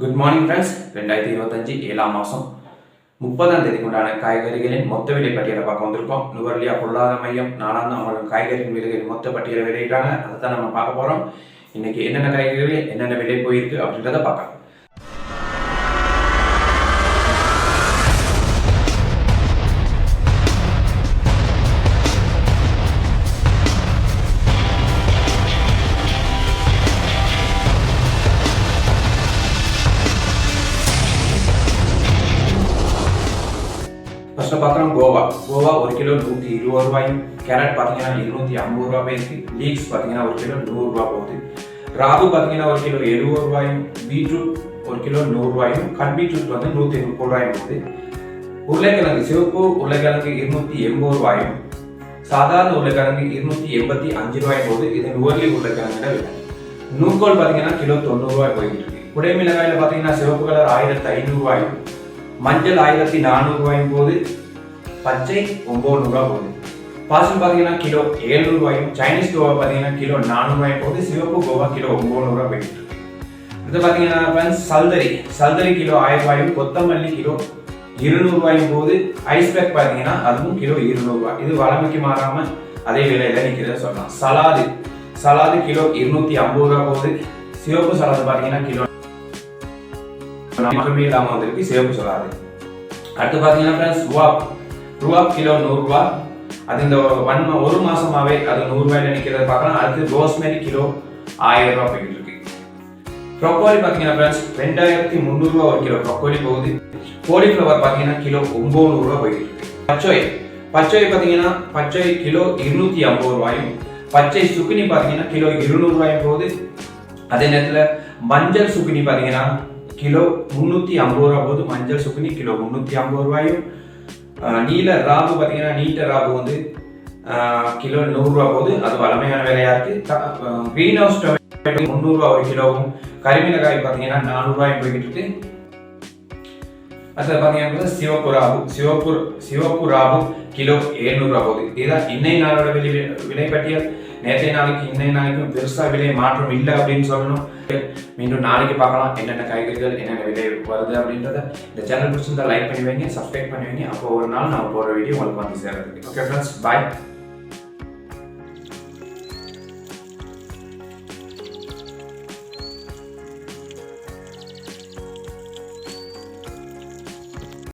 Good morning friends. 2025 7ஆம் மாதம் 30ஆம் தேதிக்கு உண்டான காய்கறிகளின் மொத்த விலை பட்டியலை பார்க்க வந்திருக்கோம். நுவர்லியா பொருளாதார மையம் நாளாந்தம் அவங்களுக்கு காய்கறியின் விலைகளின் மொத்த பட்டியலை வெளியிட்டாங்க. அதை தான் நம்ம பார்க்க போகிறோம். இன்னைக்கு என்னென்ன காய்கறிகள் என்னென்ன விலை போயிருக்கு அப்படின்றத பார்க்கலாம். ஃபர்ஸ்ட் பார்க்குறோம் கோவா 1 கிலோ 120 ரூபாயும், கேரட் பார்த்தீங்கன்னா 250 ரூபா போயிருக்கு. லீக்ஸ் பார்த்தீங்கன்னா 1 கிலோ 100 ரூபா போகுது. ராகு பார்த்தீங்கன்னா 1 கிலோ 70 ரூபாயும், பீட்ரூட் 1 கிலோ 100 ரூபாயும், கட் பீட்ரூட் வந்து 130 ரூபாயும் போகுது. உருளைக்கிழங்கு சிவப்பு உருளைக்கிழங்கு 280 ரூபாயும், சாதாரண உருளைக்கிழங்கு 285 ரூபாயும் போகுது. இது நுவர்லி உருளைக்கிழங்குட விலை. நூக்கோல் பார்த்தீங்கன்னா கிலோ 90 ரூபாய் போயிட்டு இருக்கு. குடைமிளகாயில் பார்த்தீங்கன்னா சிவப்பு கலர் 1500 ரூபாயும், மஞ்சள் 1400 ரூபாயும் போது, பச்சை 900 ரூபாய் போகுது. பாசல் பார்த்தீங்கன்னா கிலோ 700 ரூபாயும், சைனீஸ் கோவா பார்த்தீங்கன்னா கிலோ 400 ரூபாயும் போகுது. சிவப்பு கோவா கிலோ 900 ரூபாய் போயிட்டு இருக்கு. இது பார்த்தீங்கன்னா ஃப்ரெண்ட்ஸ் சல்தரி கிலோ 1000 ரூபாயும், கொத்தமல்லி கிலோ 200 ரூபாயும் போகுது. ஐஸ் பேக் பார்த்தீங்கன்னா அதுவும் கிலோ 200 ரூபாய். இது வளமைக்கு மாறாம அதே விலையில நிற்கிறத சொல்லலாம். சலாது கிலோ 250 ரூபாய் போகுது. சிவப்பு சலாது பார்த்தீங்கன்னா கிலோ மாற்றமே இல்லாம வந்திருக்கு சிவப்பு சலாது. அடுத்து பார்த்தீங்கன்னா ஃப்ரெண்ட்ஸ் ரூபாப் கிலோ 100 ரூபாய். அது இந்த ஒரு மாசமாவே அது 100 ரூபாயில நிற்கிறத பார்க்கலாம். அடுத்து ரோஸ்மேரி கிலோ 1000 ரூபாய் போயிட்டு இருக்கு. ப்ரோக்கோலி பார்த்தீங்கன்னா ஃப்ரெண்ட்ஸ் 2300 ரூபாய் ஒரு கிலோ ப்ரோக்கோலி போகுது. காலிஃப்ளவர் பார்த்தீங்கன்னா கிலோ 900 ரூபாய் போயிட்டு இருக்கு. பச்சை பார்த்தீங்கன்னா பச்சை கிலோ 250 ரூபாயும், பச்சை சுக்கினி பார்த்தீங்கன்னா கிலோ 200 ரூபாயும் போகுது. அதே நேரத்தில் மஞ்சள் சுக்கினி பார்த்தீங்கன்னா கிலோ 350 ரூபாய் போகுது. மஞ்சள் சுக்கினி கிலோ 350 ரூபாயும், நீல ராபு பார்த்தீங்கன்னா நீட்ட ராபு வந்து கிலோ 100 ரூபாய் போகுது. அது வளமையான விலையா இருக்கு. கிரீன் ஹவுஸ் டொமேட்டோ 300 ரூபாய் ஒரு கிலோவும், கரிமிளகாய் பார்த்தீங்கன்னா 400 ரூபாயும் போய்கிட்டு இருக்கு. அது பார்த்தீங்கன்னா சிவப்பு ராபு கிலோ 700 ரூபாய் போகுது. இதுதான் இன்னைய நாளோட விலை பட்டியல். நேற்றைய நாளைக்கு இன்னைய நாளைக்கும் பெருசா விலை மாற்றம் இல்லை அப்படின்னு சொல்லணும். மீண்டும் நாளைக்கு பார்க்கலாம் என்னென்ன காய்கறிகள் என்னென்ன விலை வருது அப்படின்றத. இந்த சேனல் பிடிச்சிருந்தா லைக் பண்ணி வைங்க, சப்ஸ்கிரைப் பண்ணி வைங்க. அப்போ ஒரு நாள் நான் போடுற வீடியோ உங்களுக்கு வந்து சேர்றதுக்கு. ஓகே ஃப்ரெண்ட்ஸ், பாய்.